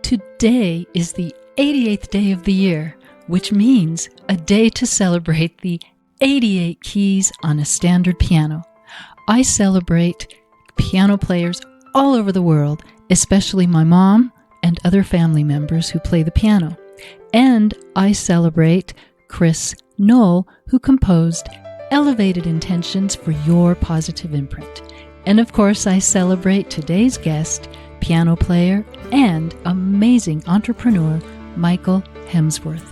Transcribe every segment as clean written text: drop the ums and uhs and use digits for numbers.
Today is the 88th day of the year, which means a day to celebrate the 88 keys on a standard piano. I celebrate piano players all over the world, especially my mom and other family members who play the piano. And I celebrate Chris Knoll, who composed Elevated Intentions for Your Positive Imprint. And of course, I celebrate today's guest, piano player and amazing entrepreneur, Michael Hemsworth.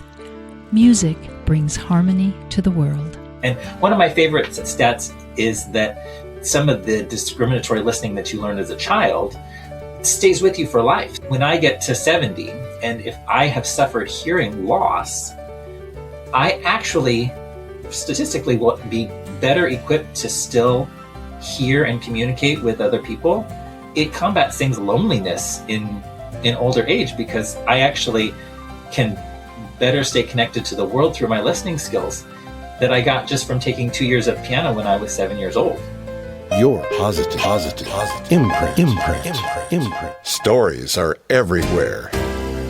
Music brings harmony to the world. And one of my favorite stats is that some of the discriminatory listening that you learn as a child stays with you for life. When I get to 70, and if I have suffered hearing loss, I actually statistically will be better equipped to still hear and communicate with other people. It combats things loneliness in older age because I actually can better stay connected to the world through my listening skills that I got just from taking 2 years of piano when I was 7 years old. Your positive imprint. Stories are everywhere.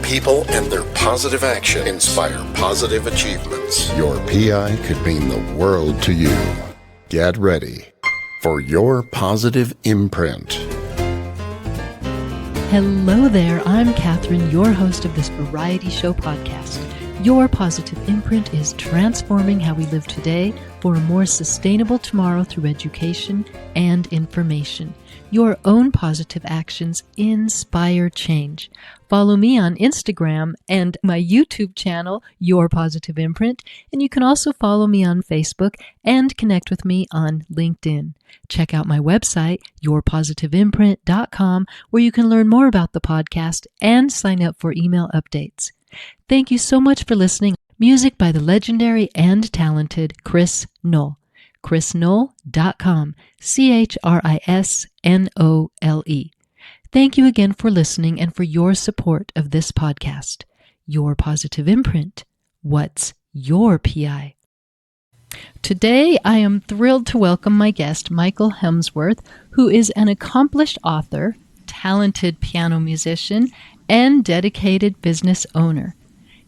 People and their positive action inspire positive achievements. Your PI could mean the world to you. Get ready for your positive imprint. Hello there, I'm Catherine, your host of this variety show podcast. Your positive imprint is transforming how we live today for a more sustainable tomorrow through education and information. Your own positive actions inspire change. Follow me on Instagram and my YouTube channel, Your Positive Imprint, and you can also follow me on Facebook and connect with me on LinkedIn. Check out my website, yourpositiveimprint.com, where you can learn more about the podcast and sign up for email updates. Thank you so much for listening. Music by the legendary and talented Chris Knoll. ChrisKnoll.com. ChrisNole. Thank you again for listening and for your support of this podcast. Your Positive Imprint. What's your PI? Today, I am thrilled to welcome my guest, Michael Hemsworth, who is an accomplished author, talented piano musician, and dedicated business owner.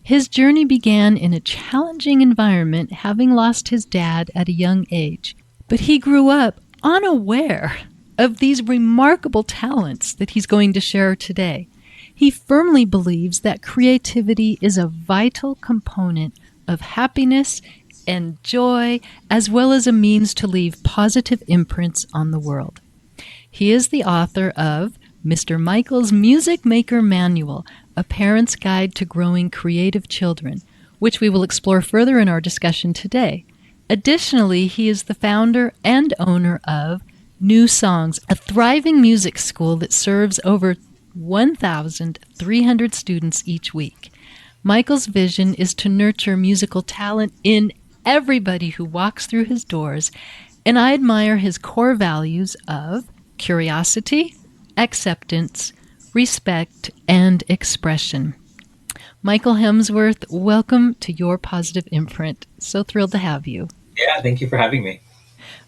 His journey began in a challenging environment, having lost his dad at a young age. But he grew up unaware of these remarkable talents that he's going to share today. He firmly believes that creativity is a vital component of happiness and joy, as well as a means to leave positive imprints on the world. He is the author of Mr. Michael's Music Maker Manual, A Parent's Guide to Growing Creative Children, which we will explore further in our discussion today. Additionally, he is the founder and owner of New Songs, a thriving music school that serves over 1,300 students each week. Michael's vision is to nurture musical talent in everybody who walks through his doors, and I admire his core values of curiosity, acceptance, respect, and expression. Michael Hemsworth, welcome to Your Positive Imprint. So thrilled to have you. Yeah, thank you for having me.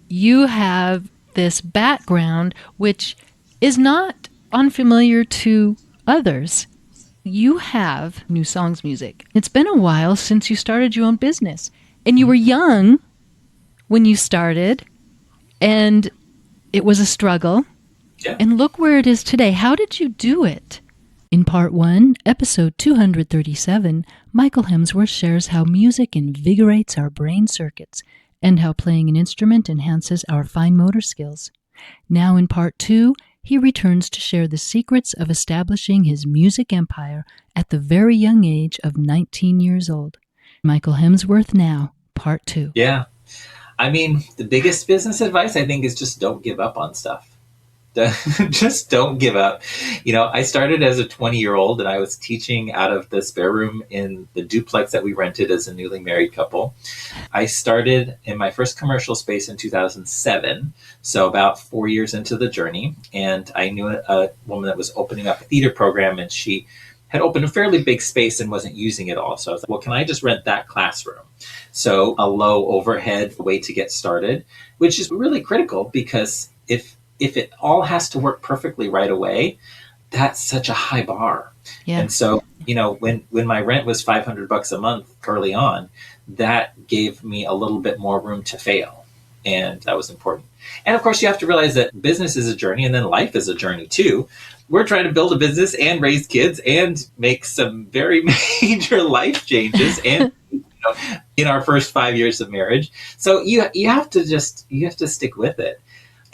You have this background which is not unfamiliar to others. You have New Songs music. It's been a while since you started your own business, and you were young when you started, and it was a struggle. Yeah. And look where it is today. How did you do it? In Part 1, Episode 237, Michael Hemsworth shares how music invigorates our brain circuits and how playing an instrument enhances our fine motor skills. Now in Part 2, he returns to share the secrets of establishing his music empire at the very young age of 19 years old. Michael Hemsworth now, Part 2. Yeah. I mean, the biggest business advice, I think, is just don't give up on stuff. Just don't give up. You know, I started as a 20-year-old and I was teaching out of the spare room in the duplex that we rented as a newly married couple. I started in my first commercial space in 2007, so about 4 years into the journey. And I knew a woman that was opening up a theater program, and she had opened a fairly big space and wasn't using it all. So I was like, well, can I just rent that classroom? So a low overhead way to get started, which is really critical because if it all has to work perfectly right away, that's such a high bar. Yeah. And so, when my rent was $500 a month early on, that gave me a little bit more room to fail. And that was important. And of course, you have to realize that business is a journey, and then life is a journey too. We're trying to build a business and raise kids and make some very major life changes and in our first 5 years of marriage. So you have to stick with it.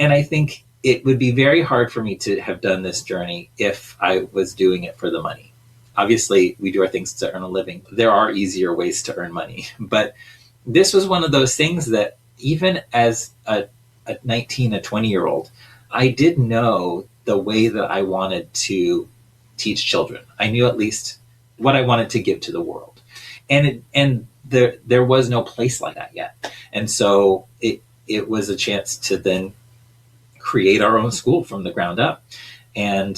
And I think it would be very hard for me to have done this journey if I was doing it for the money. Obviously, we do our things to earn a living. There are easier ways to earn money. But this was one of those things that even as a 20-year-old, I did know the way that I wanted to teach children. I knew at least what I wanted to give to the world. And there was no place like that yet. And so it was a chance to then create our own school from the ground up. And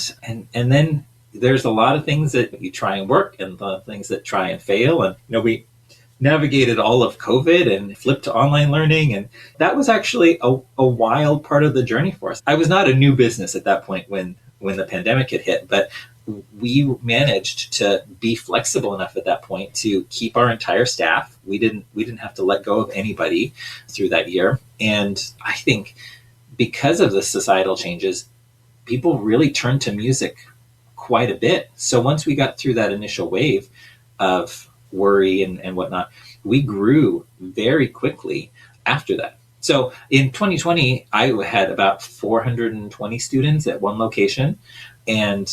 then there's a lot of things that you try and work and the things that try and fail. And, we navigated all of COVID and flipped to online learning. And that was actually a wild part of the journey for us. I was not a new business at that point when the pandemic had hit, but we managed to be flexible enough at that point to keep our entire staff. We didn't have to let go of anybody through that year. And I think because of the societal changes, people really turned to music quite a bit. So once we got through that initial wave of worry and whatnot, we grew very quickly after that. So in 2020, I had about 420 students at one location. And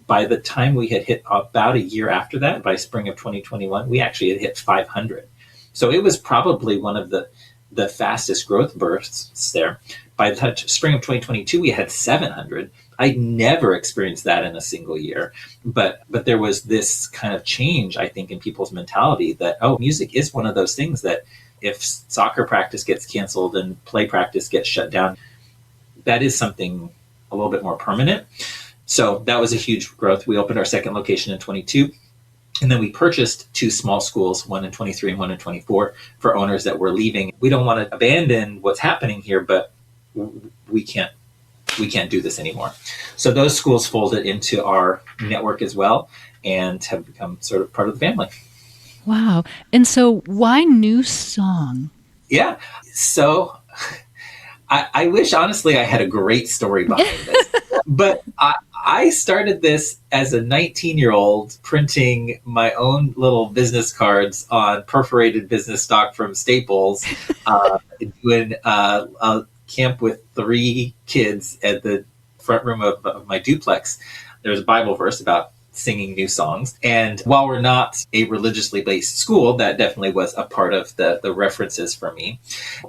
by the time we had hit about a year after that, by spring of 2021, we actually had hit 500. So it was probably one of the fastest growth bursts there. By the spring of 2022, we had 700. I never experienced that in a single year, but there was this kind of change, I think, in people's mentality that, music is one of those things that if soccer practice gets canceled and play practice gets shut down, that is something a little bit more permanent. So that was a huge growth. We opened our second location in 22. And then we purchased 2 small schools, one in 23 and one in 24, for owners that were leaving. We don't want to abandon what's happening here, but we can't do this anymore. So those schools folded into our network as well and have become sort of part of the family. Wow. And so why New Song? Yeah. So I wish, honestly, I had a great story behind this. But I started this as a 19-year-old printing my own little business cards on perforated business stock from Staples, doing a camp with 3 kids at the front room of my duplex. There's a Bible verse about singing new songs. And while we're not a religiously based school, that definitely was a part of the references for me.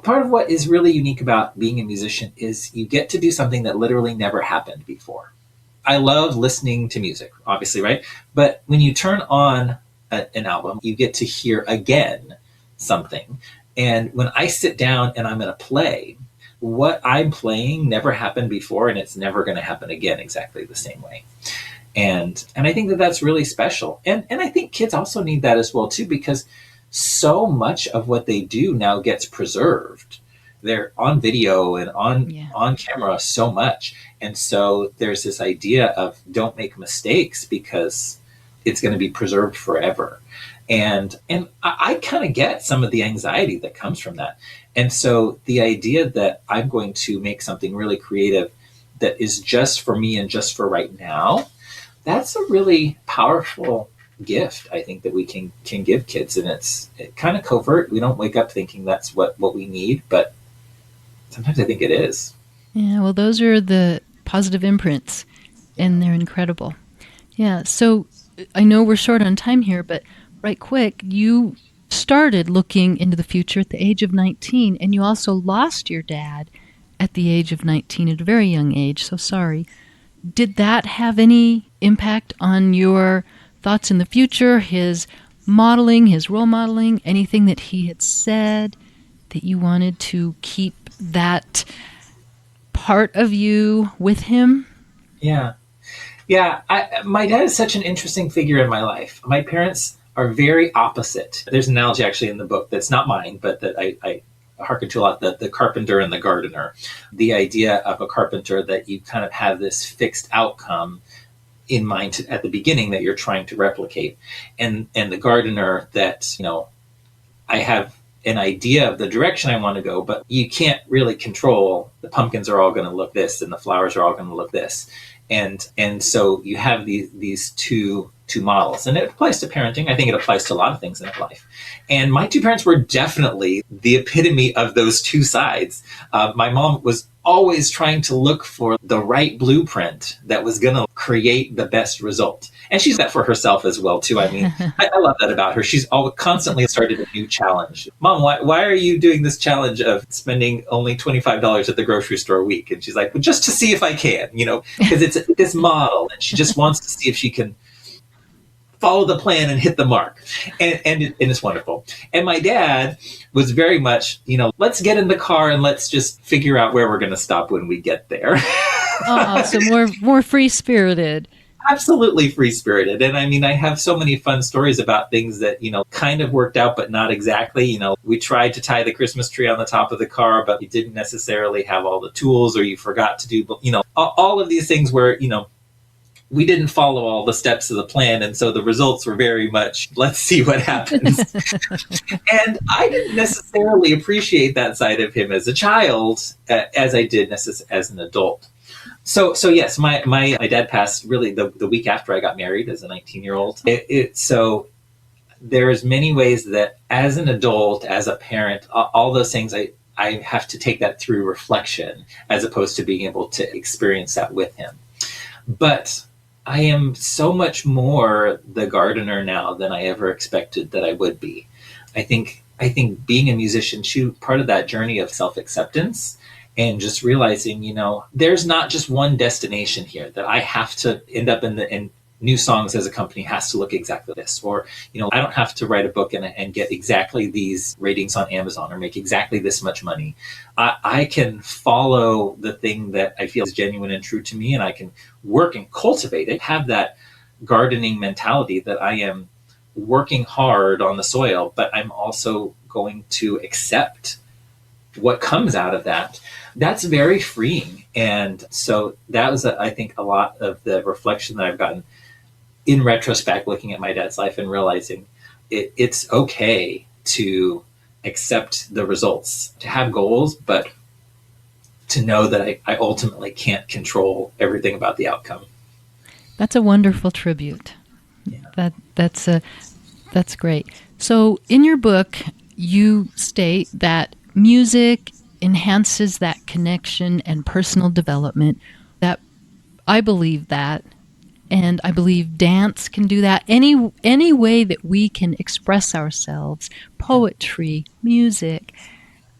Part of what is really unique about being a musician is you get to do something that literally never happened before. I love listening to music, obviously, right? But when you turn on an album, you get to hear again something. And when I sit down and I'm going to play, what I'm playing never happened before, and it's never going to happen again exactly the same way. And I think that that's really special. And I think kids also need that as well, too, because so much of what they do now gets preserved. They're on video and on camera so much. And so there's this idea of don't make mistakes because it's going to be preserved forever. And I kind of get some of the anxiety that comes from that. And so the idea that I'm going to make something really creative that is just for me and just for right now, that's a really powerful gift, I think, that we can give kids. And it's kind of covert. We don't wake up thinking that's what we need, but sometimes I think it is. Yeah, well, those are the positive imprints, and they're incredible. Yeah, so I know we're short on time here, but right quick, you started looking into the future at the age of 19, and you also lost your dad at the age of 19, at a very young age, so sorry. Did that have any impact on your thoughts in the future, his modeling, his role modeling, anything that he had said that you wanted to keep that part of you with him? Yeah. My dad is such an interesting figure in my life. My parents are very opposite. There's an analogy actually in the book that's not mine, but that I hearken to a lot, the carpenter and the gardener. The idea of a carpenter that you kind of have this fixed outcome in mind at the beginning that you're trying to replicate. And the gardener that, I have an idea of the direction I want to go, but you can't really control the pumpkins are all going to look this and the flowers are all going to look this. And so you have these two models, and it applies to parenting. I think it applies to a lot of things in life. And my two parents were definitely the epitome of those two sides. My mom was always trying to look for the right blueprint that was going to create the best result. And she's that for herself as well, too. I mean, I love that about her. She's always constantly started a new challenge. Mom, why are you doing this challenge of spending only $25 at the grocery store a week? And she's like, well, just to see if I can, because it's this model. And she just wants to see if she can follow the plan and hit the mark. And it's wonderful. And my dad was very much, let's get in the car and let's just figure out where we're going to stop when we get there. Oh, so more free-spirited. Absolutely free-spirited. And I mean, I have so many fun stories about things that, kind of worked out, but not exactly. We tried to tie the Christmas tree on the top of the car, but we didn't necessarily have all the tools, or you forgot to do, all of these things where, we didn't follow all the steps of the plan. And so the results were very much, let's see what happens. And I didn't necessarily appreciate that side of him as a child as I did as an adult. So yes, my dad passed really the week after I got married as a 19-year-old. So there's many ways that as an adult, as a parent, all those things, I have to take that through reflection as opposed to being able to experience that with him. But I am so much more the gardener now than I ever expected that I would be. I think being a musician too, part of that journey of self-acceptance and just realizing, there's not just one destination here, that I have to end up in new songs as a company has to look exactly this, or, I don't have to write a book and get exactly these ratings on Amazon or make exactly this much money. I can follow the thing that I feel is genuine and true to me, and I can work and cultivate it, have that gardening mentality that I am working hard on the soil, but I'm also going to accept what comes out of that. That's very freeing. And so that was, I think, a lot of the reflection that I've gotten in retrospect, looking at my dad's life and realizing it's okay to accept the results, to have goals, but to know that I ultimately can't control everything about the outcome. That's a wonderful tribute. Yeah. That's great. So in your book, you state that music enhances that connection and personal development. That I believe that. And I believe dance can do that. Any way that we can express ourselves, poetry, music,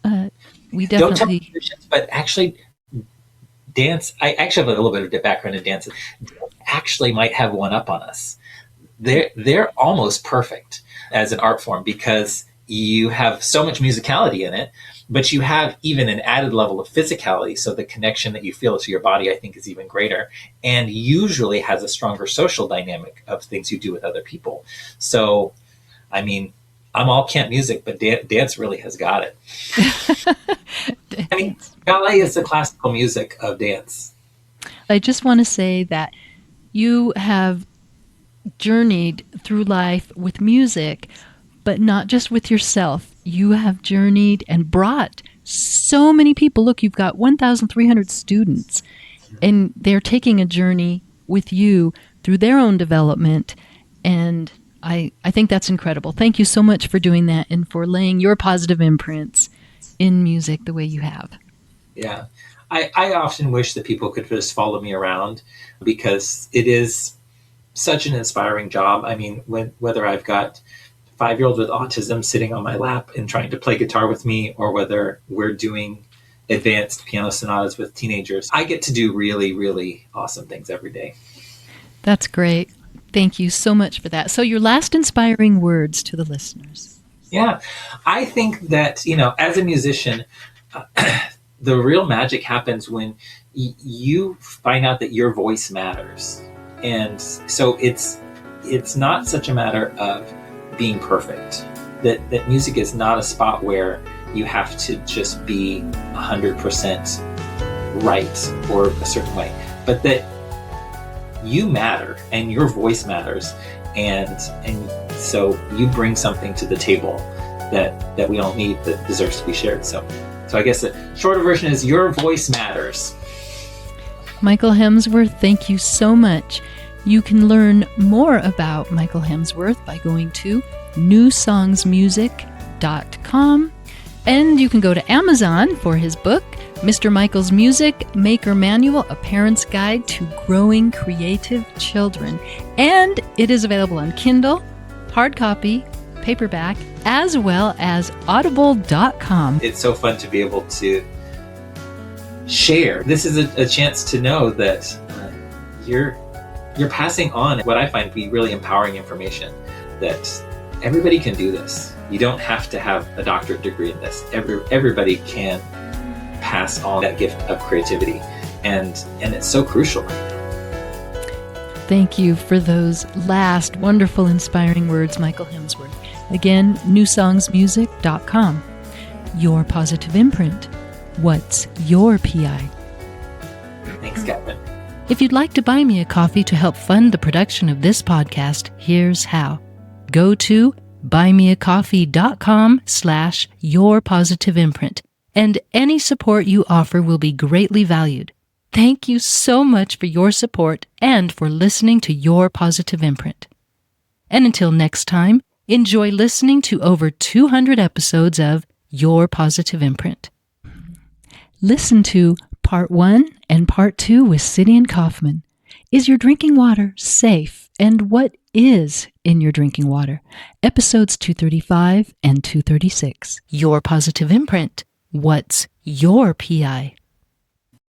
we definitely... Don't tell musicians, but actually, dance, I actually have a little bit of background in dance. Actually might have one up on us. They're almost perfect as an art form because you have so much musicality in it, but you have even an added level of physicality. So the connection that you feel to your body, I think, is even greater, and usually has a stronger social dynamic of things you do with other people. So, I mean, I'm all camp music, but dance really has got it. I mean, ballet is the classical music of dance. I just want to say that you have journeyed through life with music, but not just with yourself. You have journeyed and brought so many people. Look, you've got 1,300 students, and they're taking a journey with you through their own development. And I think that's incredible. Thank you so much for doing that and for laying your positive imprints in music the way you have. Yeah. I often wish that people could just follow me around because it is such an inspiring job. I mean, whether I've got 5-year-old with autism sitting on my lap and trying to play guitar with me, or whether we're doing advanced piano sonatas with teenagers, I get to do really, really awesome things every day. That's great. Thank you so much for that. So your last inspiring words to the listeners. Yeah, I think that, as a musician, the real magic happens when you find out that your voice matters. And so it's not such a matter of being perfect. That music is not a spot where you have to just be 100% right or a certain way, but that you matter and your voice matters. And so you bring something to the table that we all need, that deserves to be shared. So I guess the shorter version is your voice matters. Michael Hemsworth, thank you so much. You can learn more about Michael Hemsworth by going to newsongsmusic.com, and you can go to Amazon for his book, Mr. Michael's Music Maker Manual, A Parent's Guide to Growing Creative Children. And it is available on Kindle, hard copy, paperback, as well as audible.com. It's so fun to be able to share. This is a chance to know that you're passing on what I find to be really empowering information, that everybody can do this. You don't have to have a doctorate degree in this. Everybody can pass on that gift of creativity, and it's so crucial. Thank you for those last wonderful, inspiring words, Michael Hemsworth. Again, newsongsmusic.com. Your positive imprint. What's your PI? Thanks, Catherine. If you'd like to buy me a coffee to help fund the production of this podcast, here's how. Go to buymeacoffee.com/yourpositiveimprint, and any support you offer will be greatly valued. Thank you so much for your support and for listening to Your Positive Imprint. And until next time, enjoy listening to over 200 episodes of Your Positive Imprint. Listen to Part 1 and Part 2 with Sidney and Kaufman. Is your drinking water safe? And what is in your drinking water? Episodes 235 and 236. Your Positive Imprint. What's your PI?